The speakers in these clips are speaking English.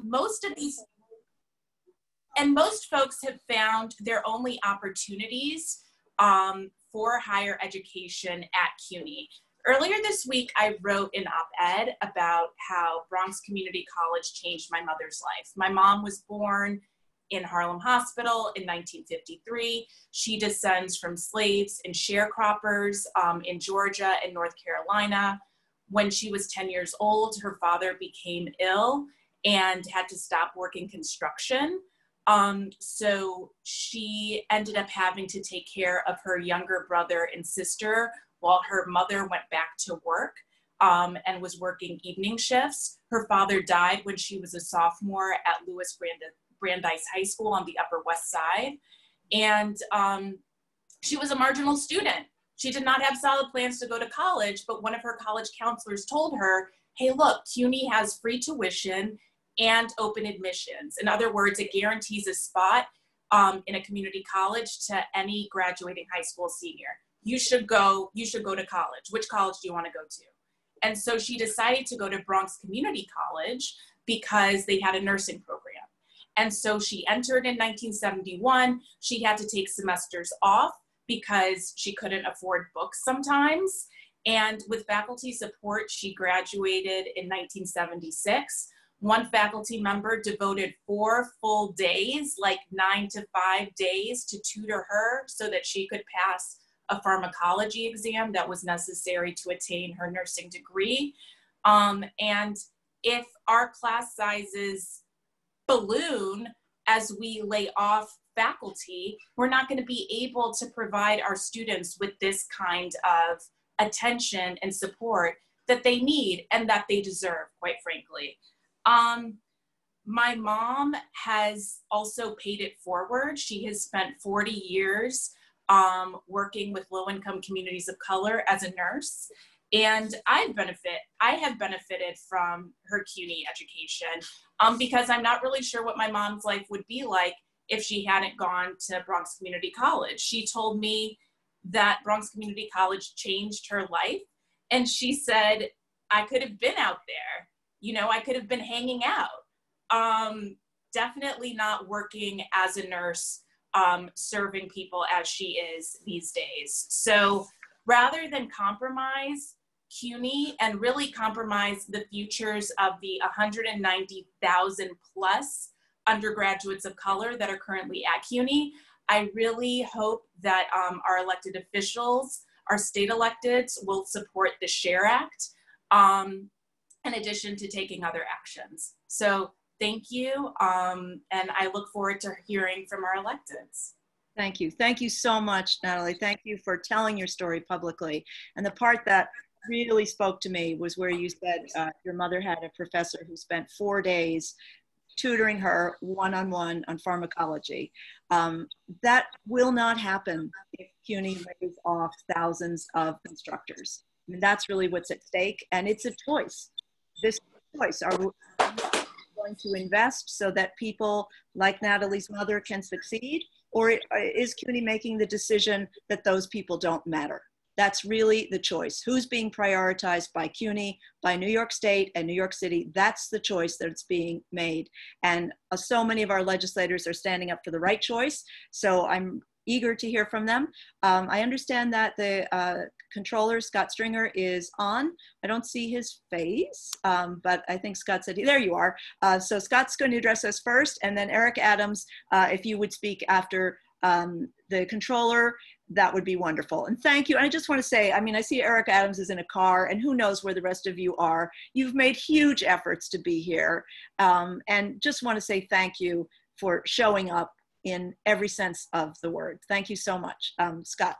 most folks have found their only opportunities for higher education at CUNY. Earlier this week, I wrote an op-ed about how Bronx Community College changed my mother's life. My mom was born in Harlem Hospital in 1953. She descends from slaves and sharecroppers in Georgia and North Carolina. When she was 10 years old, her father became ill and had to stop working construction. So she ended up having to take care of her younger brother and sister while her mother went back to work and was working evening shifts. Her father died when she was a sophomore at Lewis Brandeis High School on the Upper West Side. And she was a marginal student. She did not have solid plans to go to college, but one of her college counselors told her, hey, look, CUNY has free tuition and open admissions. In other words, it guarantees a spot in a community college to any graduating high school senior. You should go to college. Which college do you want to go to? And so she decided to go to Bronx Community College because they had a nursing program. And so she entered in 1971. She had to take semesters off because she couldn't afford books sometimes. And with faculty support, she graduated in 1976. One faculty member devoted 4 full days, like 9 to 5 days, to tutor her so that she could pass a pharmacology exam that was necessary to attain her nursing degree. And if our class sizes balloon as we lay off faculty, we're not going to be able to provide our students with this kind of attention and support that they need and that they deserve, quite frankly. My mom has also paid it forward. She has spent 40 years working with low-income communities of color as a nurse. And I have benefited from her CUNY education because I'm not really sure what my mom's life would be like if she hadn't gone to Bronx Community College. She told me that Bronx Community College changed her life. And she said, I could have been out there. You know, I could have been hanging out. Definitely not working as a nurse, serving people as she is these days. So rather than compromise CUNY and really compromise the futures of the 190,000 plus undergraduates of color that are currently at CUNY, I really hope that our elected officials, our state electeds, will support the SHARE Act in addition to taking other actions. So thank you, and I look forward to hearing from our electeds. Thank you. Thank you so much, Natalie. Thank you for telling your story publicly. And the part that really spoke to me was where you said your mother had a professor who spent 4 days tutoring her one-on-one on pharmacology. That will not happen if CUNY lays off thousands of instructors. I mean, that's really what's at stake, and it's a choice. This choice, are we going to invest so that people like Natalie's mother can succeed, or is CUNY making the decision that those people don't matter? That's really the choice. Who's being prioritized by CUNY, by New York State and New York City? That's the choice that's being made. And so many of our legislators are standing up for the right choice. So I'm eager to hear from them. I understand that the Comptroller, Scott Stringer, is on. I don't see his face, but I think Scott said, there you are. So Scott's going to address us first, and then Eric Adams, if you would speak after the Comptroller, that would be wonderful. And thank you. And I just want to say, I mean, I see Eric Adams is in a car, and who knows where the rest of you are. You've made huge efforts to be here. And just want to say thank you for showing up in every sense of the word. Thank you so much. Scott.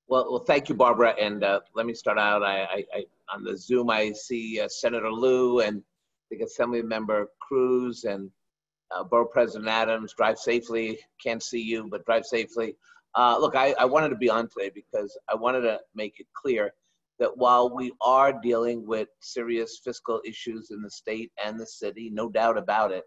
Well, thank you, Barbara. And let me start out. I on the Zoom, I see Senator Lieu and the Assembly Member Cruz and Borough President Adams. Drive safely. Can't see you, but drive safely. Look, I wanted to be on today because I wanted to make it clear that while we are dealing with serious fiscal issues in the state and the city, no doubt about it,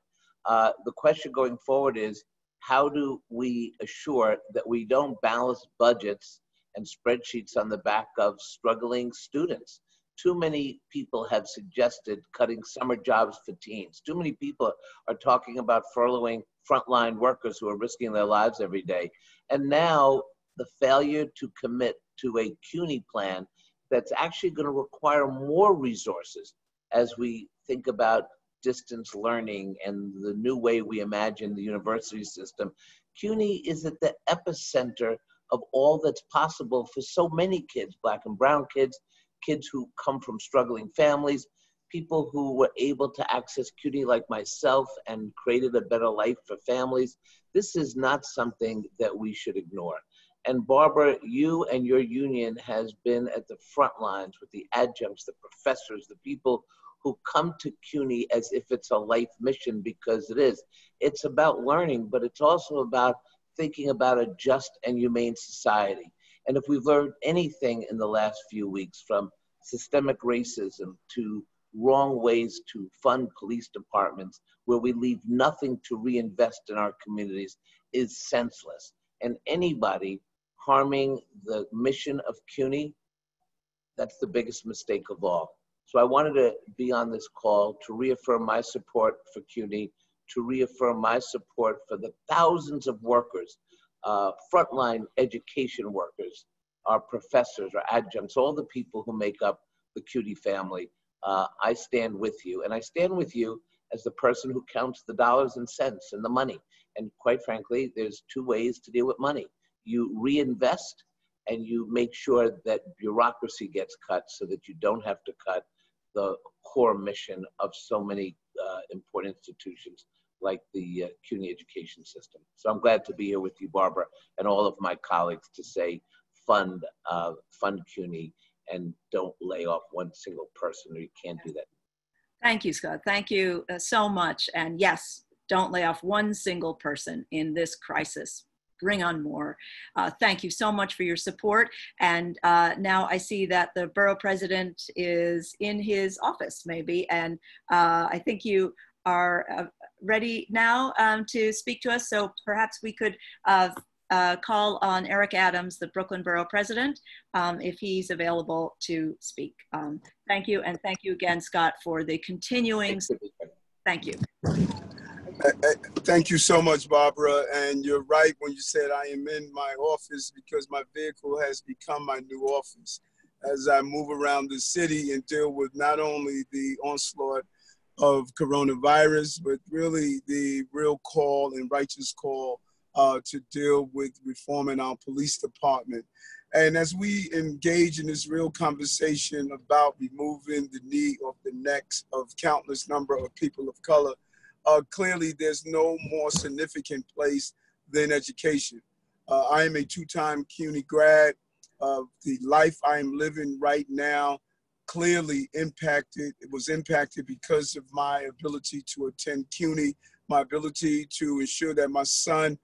the question going forward is, how do we assure that we don't balance budgets and spreadsheets on the back of struggling students? Too many people have suggested cutting summer jobs for teens. Too many people are talking about furloughing frontline workers who are risking their lives every day. And now the failure to commit to a CUNY plan that's actually going to require more resources as we think about distance learning and the new way we imagine the university system. CUNY is at the epicenter of all that's possible for so many kids, Black and brown kids, kids who come from struggling families, people who were able to access CUNY like myself and created a better life for families. This is not something that we should ignore. And Barbara, you and your union has been at the front lines with the adjuncts, the professors, the people who come to CUNY as if it's a life mission, because it is. It's about learning, but it's also about thinking about a just and humane society. And if we've learned anything in the last few weeks, from systemic racism to wrong ways to fund police departments where we leave nothing to reinvest in our communities, is senseless. And anybody harming the mission of CUNY, that's the biggest mistake of all. So I wanted to be on this call to reaffirm my support for CUNY, to reaffirm my support for the thousands of workers, frontline education workers, our professors, our adjuncts, all the people who make up the CUNY family. I stand with you, and I stand with you as the person who counts the dollars and cents and the money. And quite frankly, there's two ways to deal with money. You reinvest, and you make sure that bureaucracy gets cut so that you don't have to cut the core mission of so many important institutions like the CUNY education system. So I'm glad to be here with you, Barbara, and all of my colleagues to say fund CUNY and don't lay off one single person, or you can't do that. Thank you, Scott. Thank you so much. And yes, don't lay off one single person in this crisis. Bring on more. Thank you so much for your support. And now I see that the borough president is in his office, maybe. And I think you are ready now to speak to us. So perhaps we could call on Eric Adams, the Brooklyn Borough President, if he's available to speak. Thank you. And thank you again, Scott, for the continuing. Thank you. Thank you so much, Barbara. And you're right when you said I am in my office, because my vehicle has become my new office as I move around the city and deal with not only the onslaught of coronavirus, but really the real call and righteous call to deal with reforming our police department. And as we engage in this real conversation about removing the knee off the necks of countless number of people of color, clearly there's no more significant place than education. I am a two-time CUNY grad. The life I am living right now clearly impacted. It was impacted because of my ability to attend CUNY, my ability to ensure that my son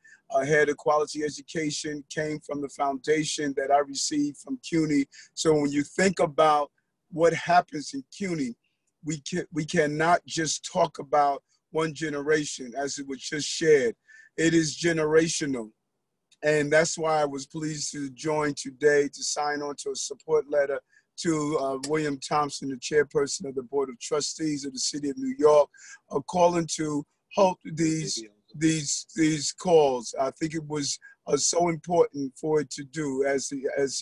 had a quality education came from the foundation that I received from CUNY. So when you think about what happens in CUNY, we cannot just talk about one generation, as it was just shared. It is generational. And that's why I was pleased to join today to sign on to a support letter to William Thompson, the chairperson of the Board of Trustees of the City of New York, calling to halt these calls. I think it was so important for it to do, as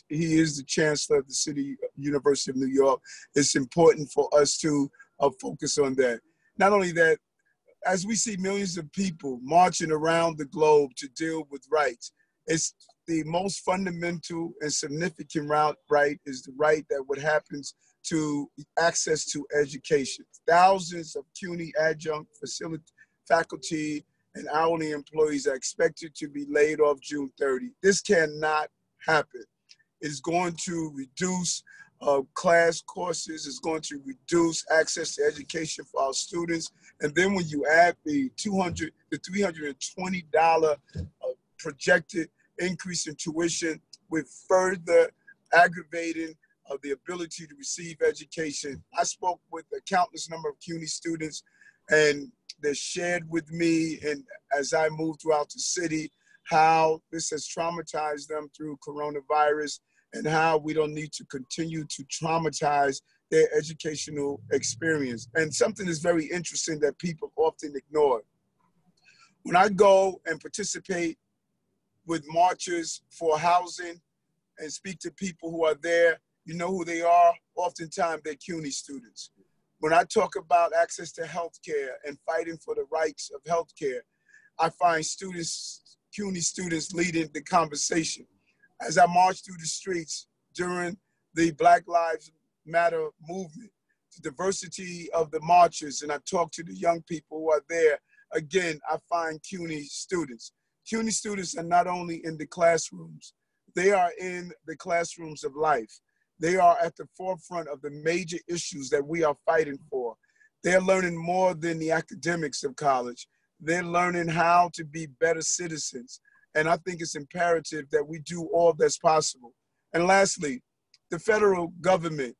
he is the chancellor of the City University of New York. It's important for us to focus on that. Not only that, as we see millions of people marching around the globe to deal with rights, it's the most fundamental and significant right is the right that what happens to access to education. Thousands of CUNY adjunct faculty and hourly employees are expected to be laid off June 30. This cannot happen. It's going to reduce class courses, it's going to reduce access to education for our students. And then when you add the $320 projected increase in tuition, with further aggravating the ability to receive education. I spoke with a countless number of CUNY students, and they shared with me, and as I moved throughout the city, how this has traumatized them through coronavirus, and how we don't need to continue to traumatize their educational experience. And something is very interesting that people often ignore. When I go and participate with marches for housing and speak to people who are there, you know who they are? Oftentimes they're CUNY students. When I talk about access to healthcare and fighting for the rights of healthcare, I find students, CUNY students, leading the conversation. As I march through the streets during the Black Lives Matter movement, the diversity of the marches, and I talk to the young people who are there, again, I find CUNY students. CUNY students are not only in the classrooms, they are in the classrooms of life. They are at the forefront of the major issues that we are fighting for. They're learning more than the academics of college. They're learning how to be better citizens. And I think it's imperative that we do all that's possible. And lastly, the federal government,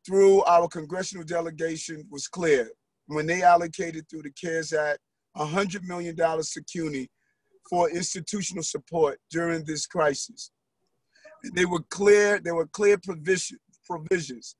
through our congressional delegation, was clear when they allocated through the CARES Act $100 million to CUNY for institutional support during this crisis. And there were clear provisions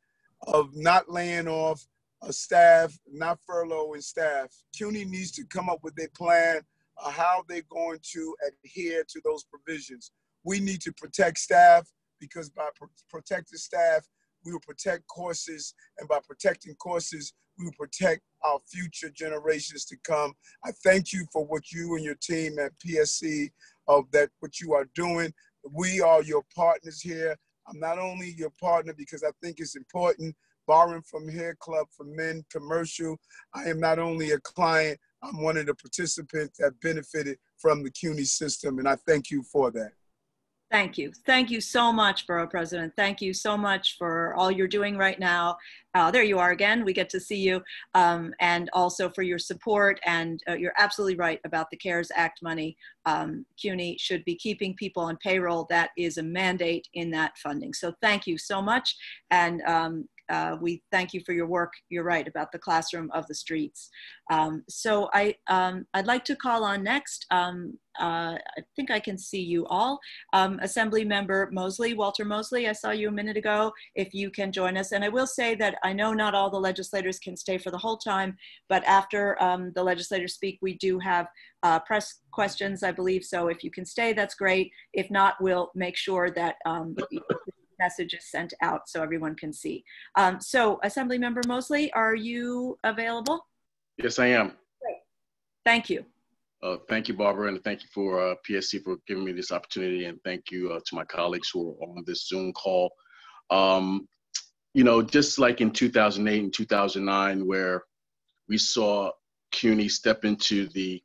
of not laying off staff, not furloughing staff. CUNY needs to come up with a plan of how they're going to adhere to those provisions. We need to protect staff, because by protecting staff, we will protect courses, and by protecting courses, we will protect our future generations to come. I thank you for what you and your team at PSC, what you are doing. We are your partners here. I'm not only your partner because I think it's important, Barron from Hair Club for Men commercial. I am not only a client, I'm one of the participants that benefited from the CUNY system, and I thank you for that. Thank you. Thank you so much, Borough President. Thank you so much for all you're doing right now. There you are again. We get to see you. And also for your support. And you're absolutely right about the CARES Act money. CUNY should be keeping people on payroll. That is a mandate in that funding. So thank you so much. And we thank you for your work. You're right about the classroom of the streets. So I'd like to call on next. I think I can see you all. Assembly Member Mosley, Walter Mosley, I saw you a minute ago. If you can join us. And I will say that I know not all the legislators can stay for the whole time, but after the legislators speak, we do have press questions, I believe. So if you can stay, that's great. If not, we'll make sure that message is sent out so everyone can see. So Assembly Member Mosley, are you available? Yes, I am. Great. Thank you. Thank you, Barbara, and thank you for PSC for giving me this opportunity, and thank you to my colleagues who are on this Zoom call. You know, just like in 2008 and 2009, where we saw CUNY step into the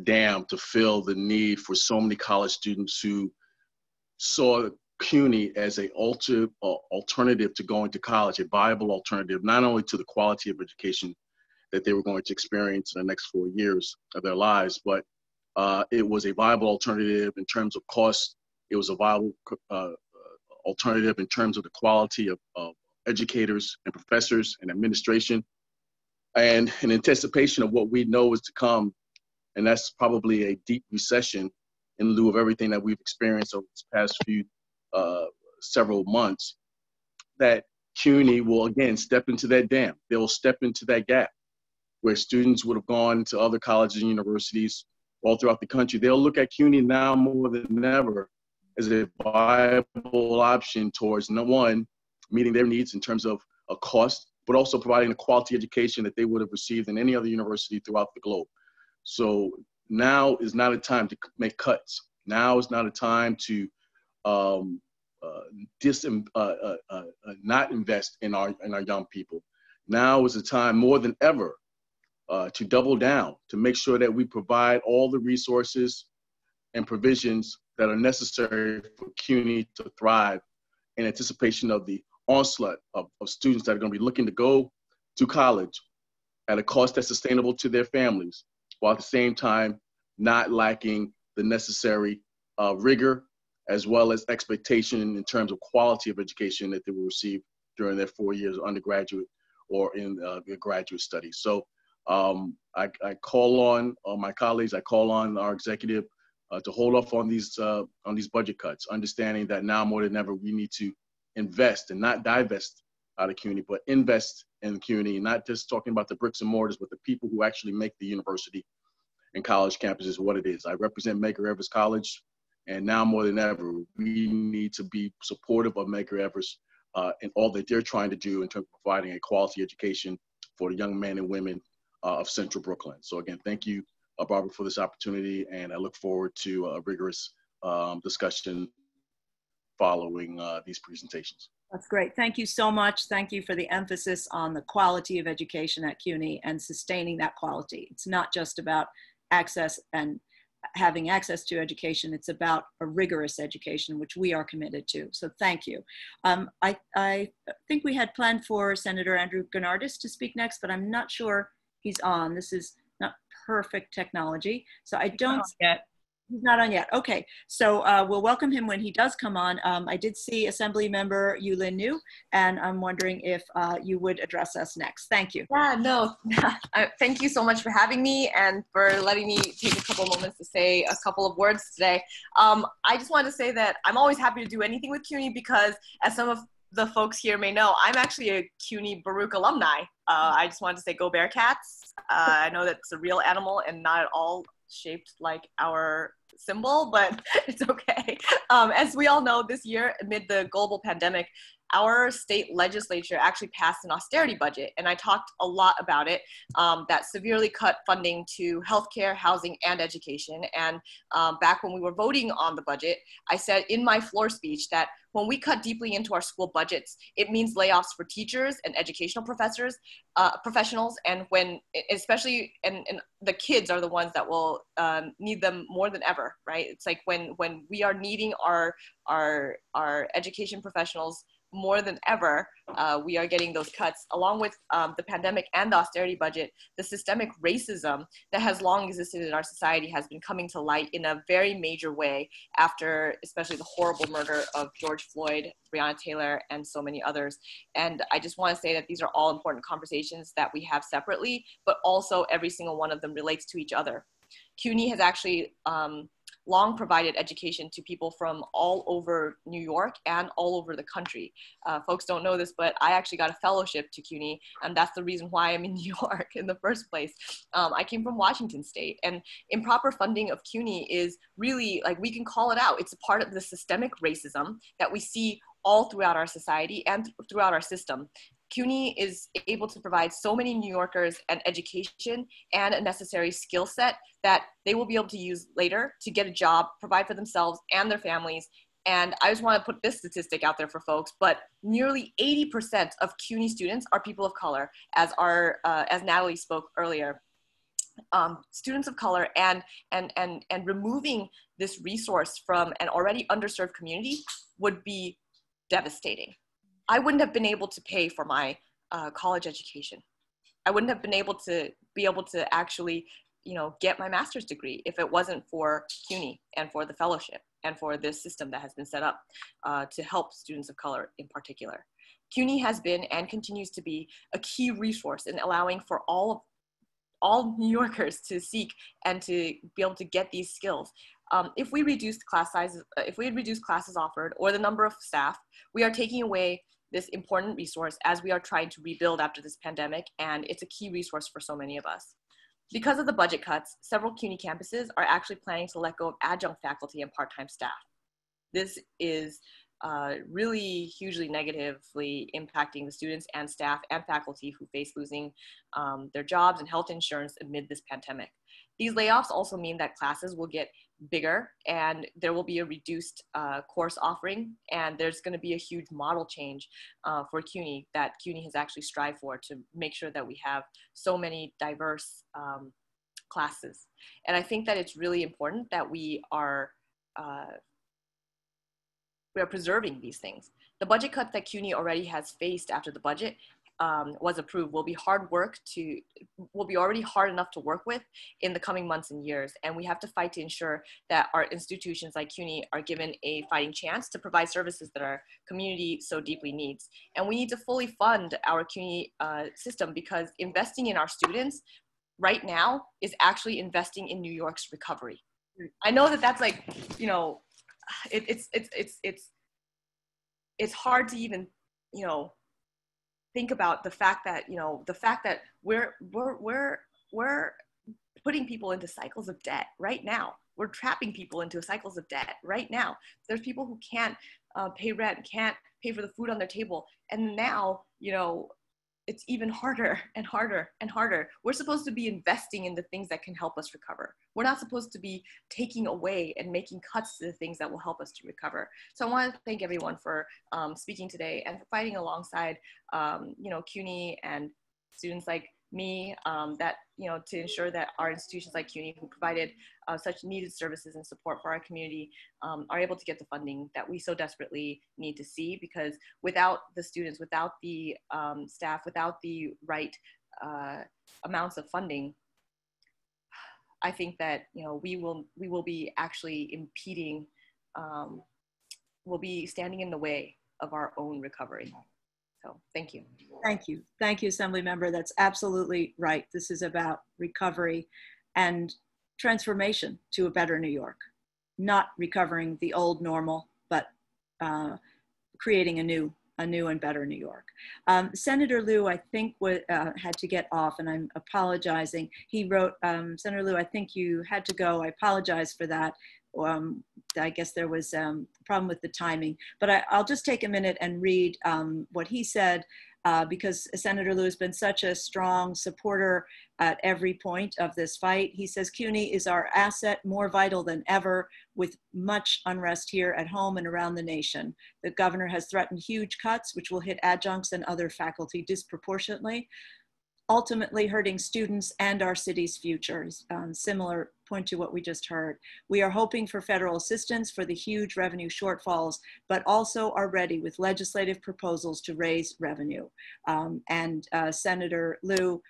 dam to fill the need for so many college students who saw CUNY as an alternative to going to college, a viable alternative, not only to the quality of education that they were going to experience in the next 4 years of their lives, but it was a viable alternative in terms of cost. It was a viable alternative in terms of the quality of educators and professors and administration, and in anticipation of what we know is to come, and that's probably a deep recession in lieu of everything that we've experienced over this past few several months, that CUNY will again step into that dam. They will step into that gap where students would have gone to other colleges and universities all throughout the country. They'll look at CUNY now more than ever as a viable option towards, number one, meeting their needs in terms of a cost, but also providing a quality education that they would have received in any other university throughout the globe. So now is not a time to make cuts. Now is not a time to not invest in our young people. Now is a time more than ever to double down, to make sure that we provide all the resources and provisions that are necessary for CUNY to thrive in anticipation of the onslaught of students that are going to be looking to go to college at a cost that's sustainable to their families, while at the same time not lacking the necessary rigor as well as expectation in terms of quality of education that they will receive during their 4 years of undergraduate or in their graduate studies. So I call on my colleagues, I call on our executive to hold off on these budget cuts, understanding that now more than ever we need to invest and not divest out of CUNY, but invest in CUNY, not just talking about the bricks and mortars, but the people who actually make the university and college campuses what it is. I represent Medgar Evers College, and now more than ever, we need to be supportive of Medgar Evers and all that they're trying to do in terms of providing a quality education for the young men and women of Central Brooklyn. So again, thank you, Barbara, for this opportunity, and I look forward to a rigorous discussion following these presentations. That's great. Thank you so much. Thank you for the emphasis on the quality of education at CUNY and sustaining that quality. It's not just about access and having access to education. It's about a rigorous education, which we are committed to. So thank you. I think we had planned for Senator Andrew Gennardis to speak next, but I'm not sure he's on. This is not perfect technology. So I don't yet. He's not on yet. Okay, so we'll welcome him when he does come on. I did see Assembly Member Yuh-Line Niou, and I'm wondering if you would address us next. Thank you. Yeah, no, thank you so much for having me and for letting me take a couple moments to say a couple of words today. I just wanted to say that I'm always happy to do anything with CUNY because, as some of the folks here may know, I'm actually a CUNY Baruch alumni. I just wanted to say go Bearcats. I know that's a real animal and not at all shaped like our symbol, but it's okay. As we all know, this year, amid the global pandemic, our state legislature actually passed an austerity budget, and I talked a lot about it, that severely cut funding to healthcare, housing, and education. And back when we were voting on the budget, I said in my floor speech that when we cut deeply into our school budgets, it means layoffs for teachers and educational professionals, and when, especially, and the kids are the ones that will need them more than ever, right? It's like when we are needing our education professionals more than ever, we are getting those cuts. Along with the pandemic and the austerity budget, the systemic racism that has long existed in our society has been coming to light in a very major way after especially the horrible murder of George Floyd, Breonna Taylor, and so many others. And I just want to say that these are all important conversations that we have separately, but also every single one of them relates to each other. CUNY has actually long provided education to people from all over New York and all over the country. Folks don't know this, but I actually got a fellowship to CUNY, and that's the reason why I'm in New York in the first place. I came from Washington State, and improper funding of CUNY is really, like, we can call it out. It's a part of the systemic racism that we see all throughout our society and throughout our system. CUNY is able to provide so many New Yorkers an education and a necessary skill set that they will be able to use later to get a job, provide for themselves and their families. And I just want to put this statistic out there for folks, but nearly 80% of CUNY students are people of color, as Natalie spoke earlier. Students of color, and removing this resource from an already underserved community would be devastating. I wouldn't have been able to pay for my college education. I wouldn't have been able to actually, get my master's degree if it wasn't for CUNY and for the fellowship and for this system that has been set up to help students of color in particular. CUNY has been and continues to be a key resource in allowing for all New Yorkers to seek and to be able to get these skills. If we reduce class sizes, if we reduce classes offered or the number of staff, we are taking away this important resource as we are trying to rebuild after this pandemic, and it's a key resource for so many of us. Because of the budget cuts, several CUNY campuses are actually planning to let go of adjunct faculty and part-time staff. This is really hugely negatively impacting the students and staff and faculty who face losing their jobs and health insurance amid this pandemic. These layoffs also mean that classes will get bigger and there will be a reduced course offering, and there's going to be a huge model change for CUNY that CUNY has actually strived for to make sure that we have so many diverse classes. And I think that it's really important that we are preserving these things. The budget cuts that CUNY already has faced after the budget was approved will be already hard enough to work with in the coming months and years. And we have to fight to ensure that our institutions like CUNY are given a fighting chance to provide services that our community so deeply needs. And we need to fully fund our CUNY system, because investing in our students right now is actually investing in New York's recovery. I know that that's like, it's it's hard to even, you know, think about the fact that, you know, the fact that we're putting people into cycles of debt right now. We're trapping people into cycles of debt right now. There's people who can't pay rent, can't pay for the food on their table. And now, you know, it's even harder and harder and harder. We're supposed to be investing in the things that can help us recover. We're not supposed to be taking away and making cuts to the things that will help us to recover. So I want to thank everyone for speaking today and for fighting alongside, you know, CUNY and students like me, that, you know, to ensure that our institutions like CUNY, who provided such needed services and support for our community, are able to get the funding that we so desperately need to see, because without the students, without the staff, without the right amounts of funding, I think that, you know, we will be actually impeding, we'll be standing in the way of our own recovery. So thank you. Thank you. Thank you, Assembly Member. That's absolutely right. This is about recovery and transformation to a better New York, not recovering the old normal, but creating a new and better New York. Senator Lieu, I think, had to get off, and I'm apologizing. He wrote, Senator Lieu, I think you had to go. I apologize for that. I guess there was a problem with the timing, but I'll just take a minute and read what he said, because Senator Lieu has been such a strong supporter at every point of this fight. He says, CUNY is our asset, more vital than ever, with much unrest here at home and around the nation. The governor has threatened huge cuts, which will hit adjuncts and other faculty disproportionately, ultimately hurting students and our city's futures. Similar point to what we just heard. We are hoping for federal assistance for the huge revenue shortfalls, but also are ready with legislative proposals to raise revenue. Senator Lieu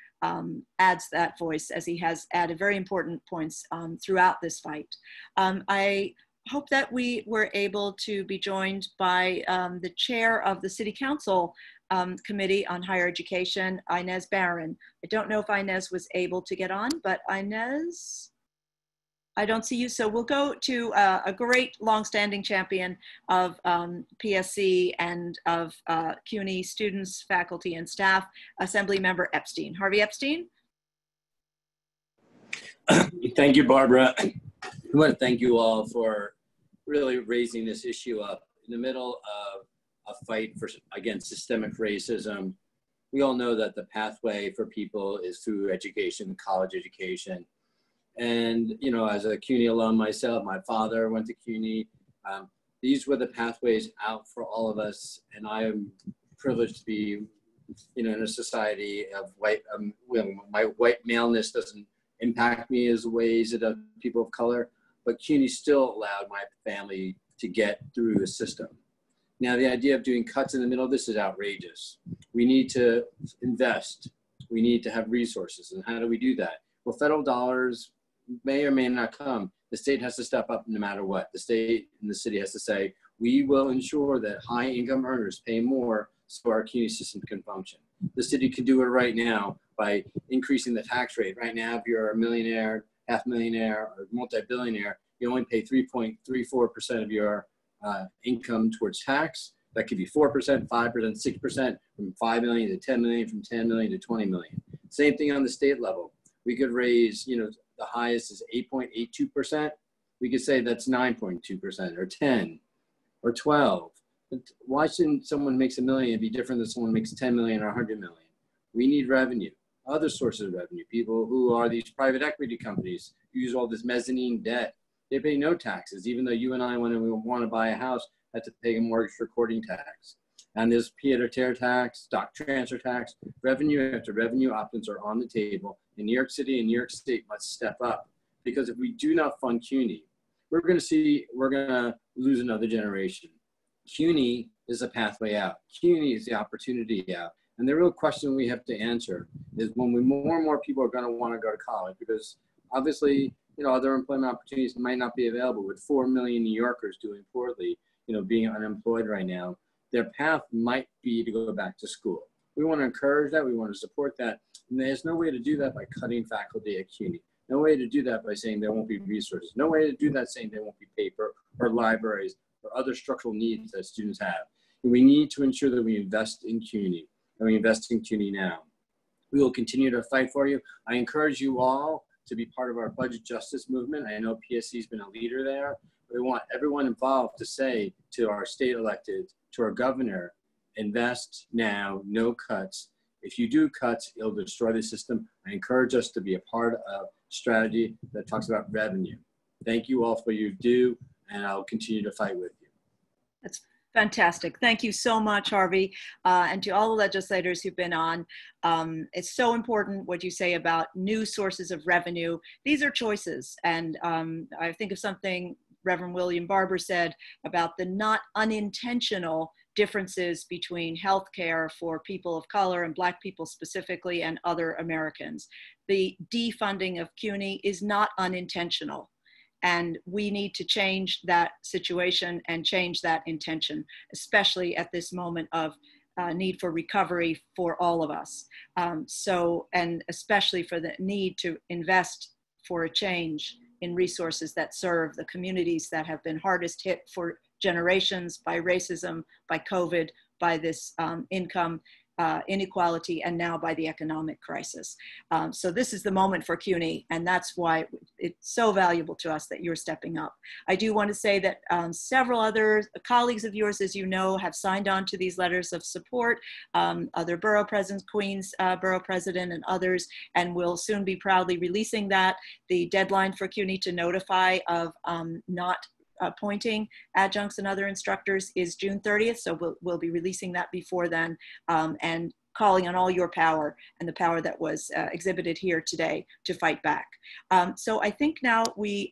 adds that voice, as he has added very important points throughout this fight. I hope that we were able to be joined by the chair of the City Council Committee on Higher Education, Inez Barron. I don't know if Inez was able to get on, but Inez, I don't see you. So we'll go to a great longstanding champion of PSC and of CUNY students, faculty, and staff, Assembly Member Epstein. Harvey Epstein. Thank you, Barbara. I want to thank you all for really raising this issue up in the middle of a fight against systemic racism. We all know that the pathway for people is through education, college education. And, you know, as a CUNY alum myself, my father went to CUNY. These were the pathways out for all of us. And I am privileged to be, you know, in a society of white, my white maleness doesn't impact me as ways that does people of color, but CUNY still allowed my family to get through the system. Now, the idea of doing cuts in the middle of this is outrageous. We need to invest. We need to have resources. And how do we do that? Well, federal dollars may or may not come. The state has to step up no matter what. The state and the city has to say, we will ensure that high income earners pay more so our CUNY system can function. The city can do it right now by increasing the tax rate. Right now, if you're a millionaire, half millionaire, or multi-billionaire, you only pay 3.34% of your income towards tax. That could be 4%, 5%, 6%, from 5 million to 10 million, from 10 million to 20 million. Same thing on the state level. We could raise, you know, the highest is 8.82%. We could say that's 9.2% or 10 or 12. But why shouldn't someone makes $1 million be different than someone makes 10 million or 100 million? We need revenue, other sources of revenue. People who are these private equity companies who use all this mezzanine debt. They pay no taxes, even though you and I, when we want to buy a house, had to pay a mortgage recording tax. And there's pied-à-terre tax, stock transfer tax, revenue after revenue options are on the table. And New York City and New York State must step up, because if we do not fund CUNY, we're going to lose another generation. CUNY is a pathway out. CUNY is the opportunity out. And the real question we have to answer is when more and more people are going to want to go to college, because obviously, you know, other employment opportunities might not be available with 4 million New Yorkers doing poorly, you know, being unemployed right now. Their path might be to go back to school. We want to encourage that. We want to support that. And there's no way to do that by cutting faculty at CUNY. No way to do that by saying there won't be resources. No way to do that saying there won't be paper or libraries or other structural needs that students have. We need to ensure that we invest in CUNY, and we invest in CUNY now. We will continue to fight for you. I encourage you all to be part of our budget justice movement. I know PSC has been a leader there. We want everyone involved to say to our state elected, to our governor, invest now, no cuts. If you do cuts, it'll destroy the system. I encourage us to be a part of strategy that talks about revenue. Thank you all for what you do, and I'll continue to fight with you. That's fantastic. Thank you so much, Harvey. And to all the legislators who've been on, it's so important what you say about new sources of revenue. These are choices. And I think of something Reverend William Barber said about the not unintentional differences between healthcare for people of color and Black people specifically and other Americans. The defunding of CUNY is not unintentional. And we need to change that situation and change that intention, especially at this moment of need for recovery for all of us. And especially for the need to invest for a change in resources that serve the communities that have been hardest hit for generations by racism, by COVID, by this income inequality, and now by the economic crisis. So this is the moment for CUNY, and that's why it's so valuable to us that you're stepping up. I do want to say that several other colleagues of yours, as you know, have signed on to these letters of support, other borough presidents, Queens Borough President and others, and we'll soon be proudly releasing that. The deadline for CUNY to notify of not appointing adjuncts and other instructors is June 30th. So we'll be releasing that before then, and calling on all your power and the power that was exhibited here today to fight back. So I think now we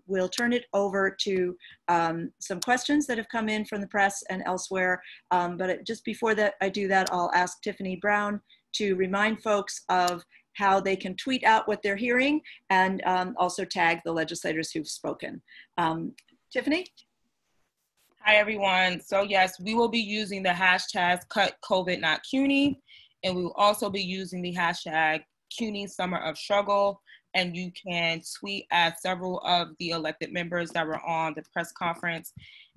will turn it over to some questions that have come in from the press and elsewhere. But just before that, I do that, I'll ask Tiffany Brown to remind folks of how they can tweet out what they're hearing and also tag the legislators who've spoken. Tiffany? Hi, everyone. So yes, we will be using the hashtag #CutCovid-NotCUNY, and we will also be using the hashtag CUNY Summer of Struggle, and you can tweet at several of the elected members that were on the press conference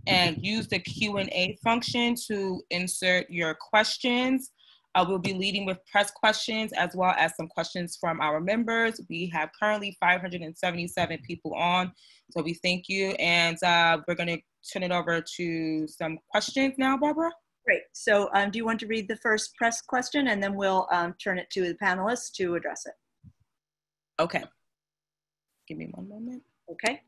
and use the Q&A function to insert your questions. We'll be leading with press questions as well as some questions from our members. We have currently 577 people on, so we thank you. And we're gonna turn it over to some questions now, Barbara. Great, so do you want to read the first press question and then we'll turn it to the panelists to address it? Okay, give me one moment. Okay.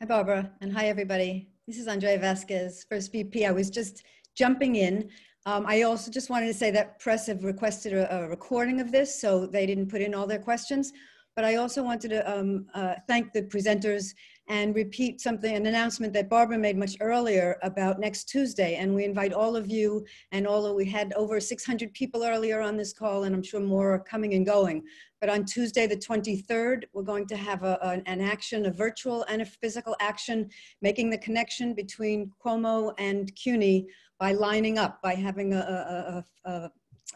Hi, Barbara, and hi, everybody. This is Andrea Vasquez, First VP. I was just jumping in. I also just wanted to say that press have requested a recording of this, so they didn't put in all their questions. But I also wanted to thank the presenters and repeat something, an announcement that Barbara made much earlier about next Tuesday. And we invite all of you, and we had over 600 people earlier on this call, and I'm sure more are coming and going. But on Tuesday, the 23rd, we're going to have an action, a virtual and a physical action, making the connection between Cuomo and CUNY by lining up, by having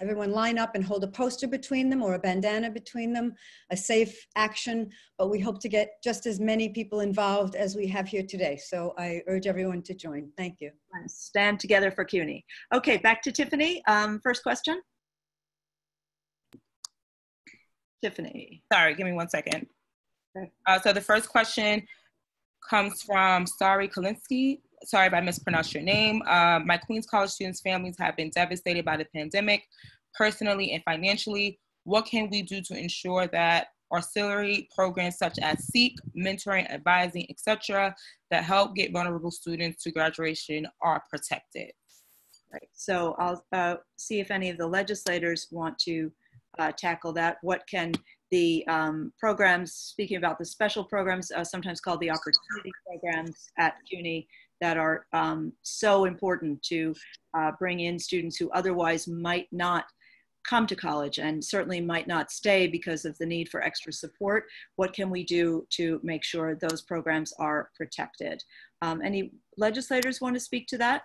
everyone line up and hold a poster between them or a bandana between them, a safe action, but we hope to get just as many people involved as we have here today. So I urge everyone to join. Thank you. Stand together for CUNY. Okay, back to Tiffany. First question. Tiffany. Sorry, give me 1 second. Okay. So the first question comes from Sari Kalinsky. Sorry if I mispronounced your name. My Queens College students' families have been devastated by the pandemic, personally and financially. What can we do to ensure that auxiliary programs such as SEEK, mentoring, advising, etc., that help get vulnerable students to graduation are protected? Right. So I'll see if any of the legislators want to tackle that. What can the programs, speaking about the special programs, sometimes called the opportunity programs at CUNY, that are so important to bring in students who otherwise might not come to college and certainly might not stay because of the need for extra support. What can we do to make sure those programs are protected? Any legislators want to speak to that?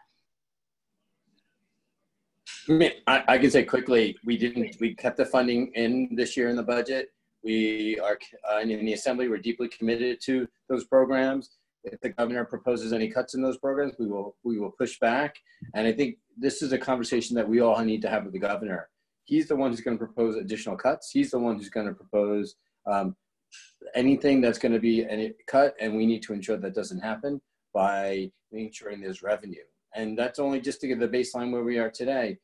I mean, I can say quickly, we kept the funding in this year in the budget. We are, in the Assembly, we're deeply committed to those programs. If the governor proposes any cuts in those programs, we will push back. And I think this is a conversation that we all need to have with the governor. He's the one who's going to propose additional cuts. He's the one who's going to propose anything that's going to be a cut, and we need to ensure that doesn't happen by ensuring there's revenue. And that's only just to get the baseline where we are today.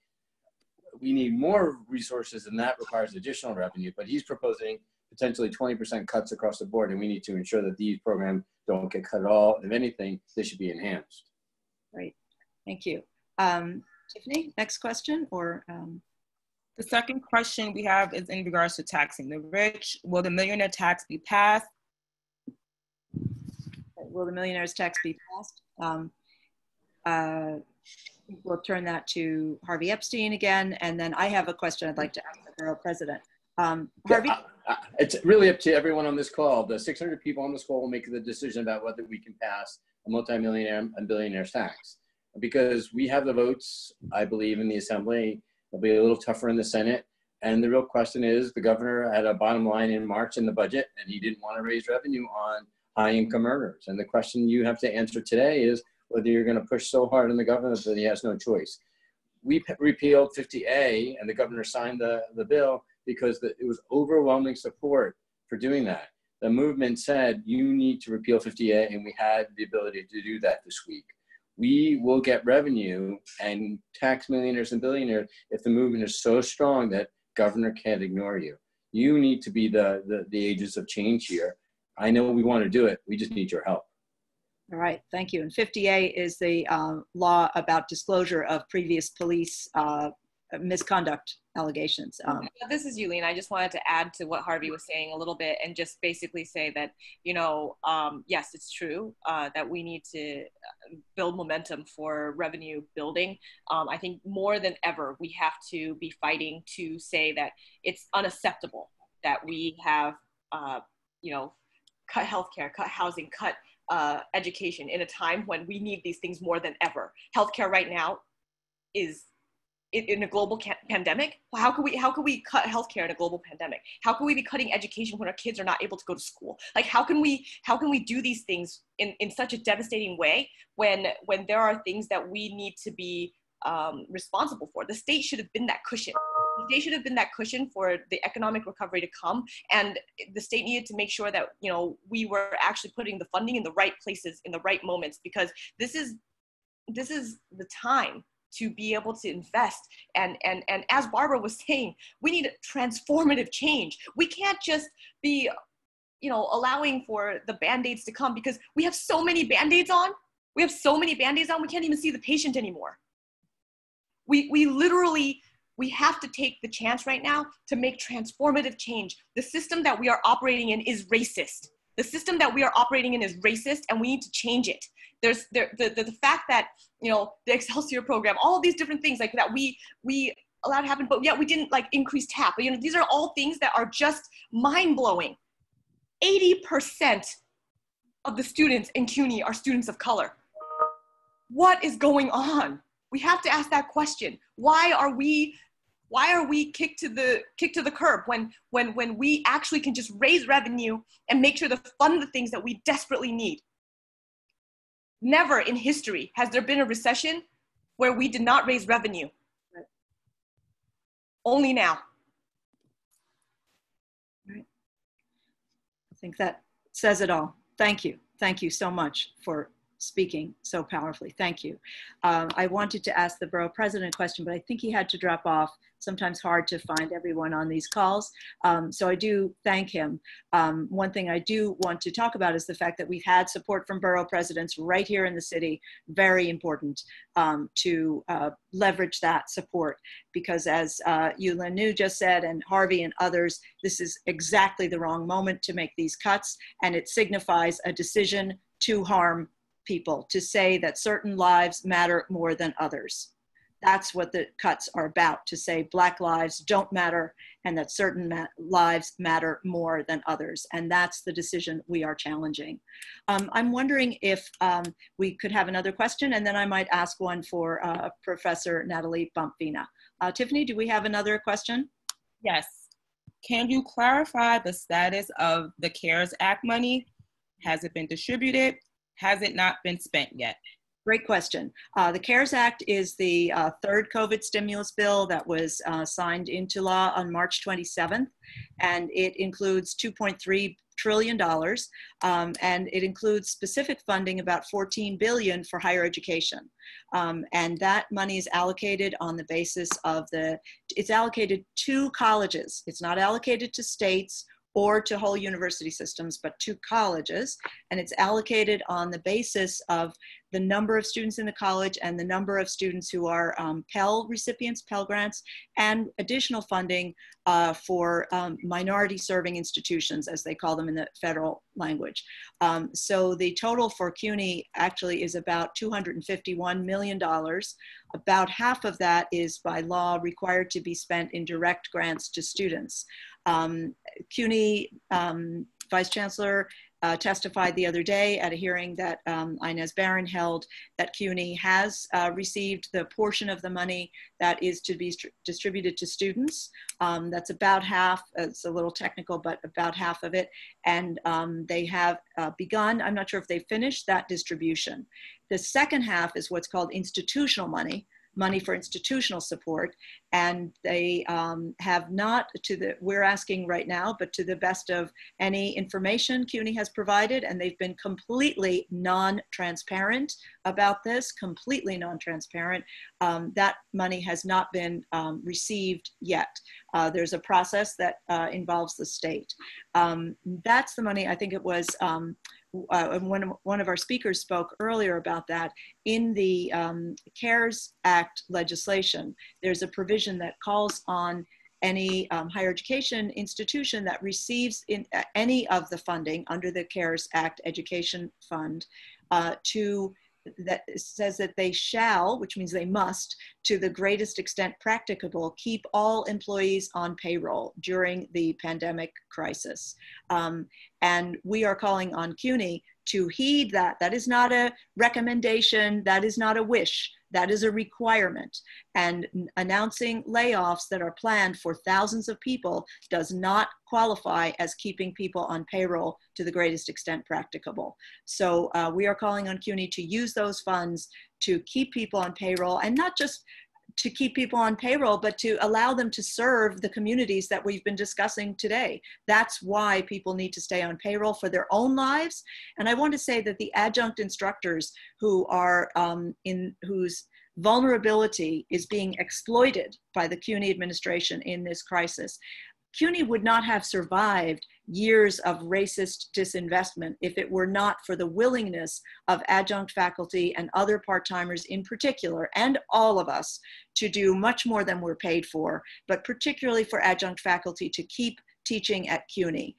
We need more resources, and that requires additional revenue, but he's proposing potentially 20% cuts across the board, and we need to ensure that these programs don't get cut at all. If anything, they should be enhanced. Great, thank you. Tiffany, next question, or? The second question we have is in regards to taxing the rich. Will the millionaire tax be passed? Will the millionaire's tax be passed? We'll turn that to Harvey Epstein again. And then I have a question I'd like to ask the borough president. Harvey? It's really up to everyone on this call. The 600 people on this call will make the decision about whether we can pass a multimillionaire and billionaire's tax. Because we have the votes, I believe, in the Assembly. It'll be a little tougher in the Senate. And the real question is, the governor had a bottom line in March in the budget, and he didn't want to raise revenue on high-income earners. And the question you have to answer today is whether you're going to push so hard on the governor that he has no choice. We repealed 50A, and the governor signed the bill because it was overwhelming support for doing that. The movement said, you need to repeal 50A, and we had the ability to do that this week. We will get revenue and tax millionaires and billionaires if the movement is so strong that governor can't ignore you. You need to be the agents of change here. I know we want to do it. We just need your help. All right, thank you. And 50A is the law about disclosure of previous police misconduct allegations. This is Yuh-Line. I just wanted to add to what Harvey was saying a little bit and just basically say that, you know, yes, it's true that we need to build momentum for revenue building. I think more than ever, we have to be fighting to say that it's unacceptable that we have, you know, cut healthcare, cut housing, cut education in a time when we need these things more than ever. Healthcare right now is in a global pandemic. How could we cut healthcare in a global pandemic? How can we be cutting education when our kids are not able to go to school? Like, how can we do these things in such a devastating way when there are things that we need to be responsible for? The state should have been that cushion. The state should have been that cushion for the economic recovery to come, and the state needed to make sure that, you know, we were actually putting the funding in the right places in the right moments, because this is the time to be able to invest. And as Barbara was saying, we need transformative change. We can't just be, you know, allowing for the Band-Aids to come, because we have so many Band-Aids on. We have so many Band-Aids on, we can't even see the patient anymore. We literally, we have to take the chance right now to make transformative change. The system that we are operating in is racist. The system that we are operating in is racist, and we need to change it. There's the fact that, you know, the Excelsior program, all of these different things like that we allowed to happen, but yet we didn't like increase TAP. But, you know, these are all things that are just mind-blowing. 80% of the students in CUNY are students of color. What is going on? We have to ask that question. Why are we kicked to the curb when we actually can just raise revenue and make sure to fund the things that we desperately need? Never in history has there been a recession where we did not raise revenue. Right. Only now. Right. I think that says it all. Thank you. Thank you so much for speaking so powerfully. Thank you. I wanted to ask the borough president a question, but I think he had to drop off. Sometimes hard to find everyone on these calls. So I do thank him. One thing I do want to talk about is the fact that we've had support from borough presidents right here in the city. Very important to leverage that support, because as Yuh-Line Niou just said, and Harvey and others, this is exactly the wrong moment to make these cuts, and it signifies a decision to harm people, to say that certain lives matter more than others. That's what the cuts are about, to say Black lives don't matter and that certain lives matter more than others. And that's the decision we are challenging. I'm wondering if we could have another question, and then I might ask one for Professor Natalie Vena. Tiffany, do we have another question? Yes. Can you clarify the status of the CARES Act money? Has it been distributed? Has it not been spent yet? Great question. The CARES Act is the third COVID stimulus bill that was signed into law on March 27th, and it includes $2.3 trillion, and it includes specific funding, about $14 billion for higher education. And that money is allocated on the basis of it's allocated to colleges. It's not allocated to states or to whole university systems, but to colleges. And it's allocated on the basis of the number of students in the college and the number of students who are Pell recipients, Pell grants, and additional funding for minority serving institutions, as they call them in the federal language. So the total for CUNY actually is about $251 million. About half of that is by law required to be spent in direct grants to students. CUNY Vice Chancellor testified the other day at a hearing that Inez Barron held that CUNY has received the portion of the money that is to be distributed to students. That's about half. It's a little technical, but about half of it. And they have begun, I'm not sure if they finished that distribution. The second half is what's called institutional money for institutional support, and they have not, we're asking right now, but to the best of any information CUNY has provided, and they've been completely non-transparent about this, completely non-transparent. That money has not been received yet. There's a process that involves the state. That's the money, I think it was, one of our speakers spoke earlier about that. In the CARES Act legislation, there's a provision that calls on any higher education institution that receives any of the funding under the CARES Act Education Fund that says that they shall, which means they must, to the greatest extent practicable, keep all employees on payroll during the pandemic crisis. And we are calling on CUNY to heed that. That is not a recommendation, that is not a wish, that is a requirement. And announcing layoffs that are planned for thousands of people does not qualify as keeping people on payroll to the greatest extent practicable. So we are calling on CUNY to use those funds to keep people on payroll, and not just to keep people on payroll, but to allow them to serve the communities that we've been discussing today. That's why people need to stay on payroll for their own lives. And I want to say that the adjunct instructors who are whose vulnerability is being exploited by the CUNY administration in this crisis, CUNY would not have survived years of racist disinvestment if it were not for the willingness of adjunct faculty and other part-timers in particular, and all of us, to do much more than we're paid for, but particularly for adjunct faculty to keep teaching at CUNY,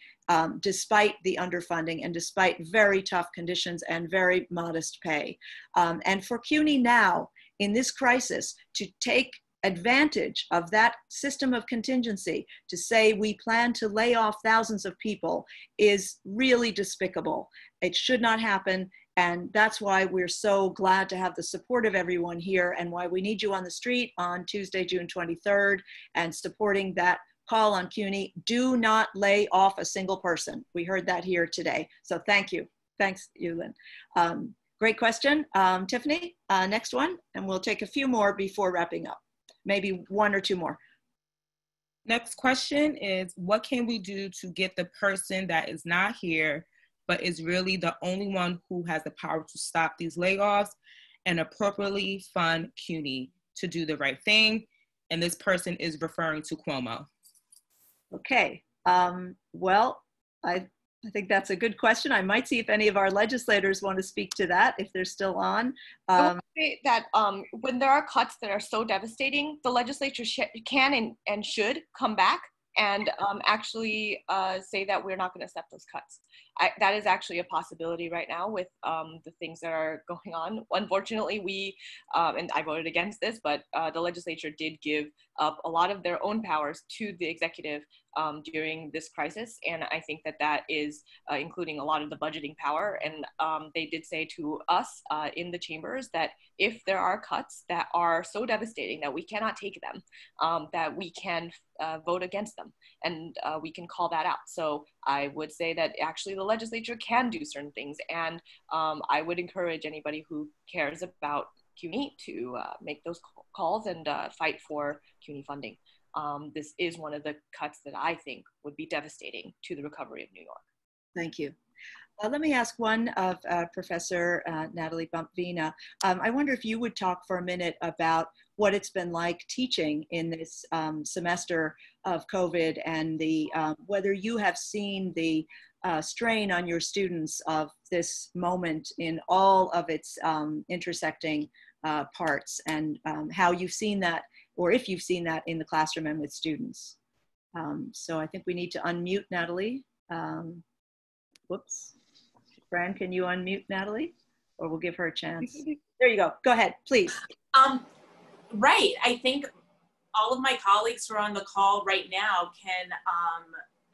despite the underfunding and despite very tough conditions and very modest pay. And for CUNY now, in this crisis, to take advantage of that system of contingency to say we plan to lay off thousands of people is really despicable. It should not happen. And that's why we're so glad to have the support of everyone here, and why we need you on the street on Tuesday, June 23rd, and supporting that call on CUNY. Do not lay off a single person. We heard that here today. So thank you. Thanks, Yuh-Line. Great question. Tiffany, next one, and we'll take a few more before wrapping up. Maybe one or two more. Next question is, what can we do to get the person that is not here, but is really the only one who has the power to stop these layoffs and appropriately fund CUNY to do the right thing? And this person is referring to Cuomo. Okay, well, I think that's a good question. I might see if any of our legislators want to speak to that, if they're still on. I would say that when there are cuts that are so devastating, the legislature can and should come back and actually say that we're not going to accept those cuts. that is actually a possibility right now with the things that are going on. Unfortunately, we, and I voted against this, but the legislature did give up a lot of their own powers to the executive during this crisis. And I think that that is including a lot of the budgeting power. And they did say to us in the chambers that if there are cuts that are so devastating that we cannot take them, that we can vote against them, and we can call that out. So I would say that actually the legislature can do certain things, and I would encourage anybody who cares about CUNY to make those calls and fight for CUNY funding. This is one of the cuts that I think would be devastating to the recovery of New York. Thank you. Let me ask one of Professor Natalie Vena. I wonder if you would talk for a minute about what it's been like teaching in this semester of COVID, and the whether you have seen the strain on your students of this moment in all of its intersecting parts, and how you've seen that, or if you've seen that in the classroom and with students. So I think we need to unmute Natalie. Whoops. Fran, can you unmute Natalie? Or we'll give her a chance. There you go. Go ahead, please. Right. I think all of my colleagues who are on the call right now can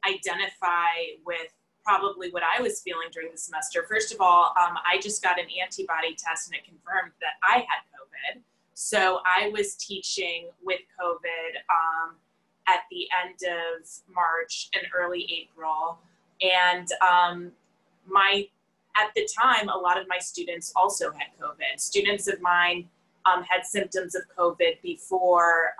identify with probably what I was feeling during the semester. First of all, I just got an antibody test and it confirmed that I had COVID. So I was teaching with COVID at the end of March and early April. And at the time, a lot of my students also had COVID. Students of mine had symptoms of COVID before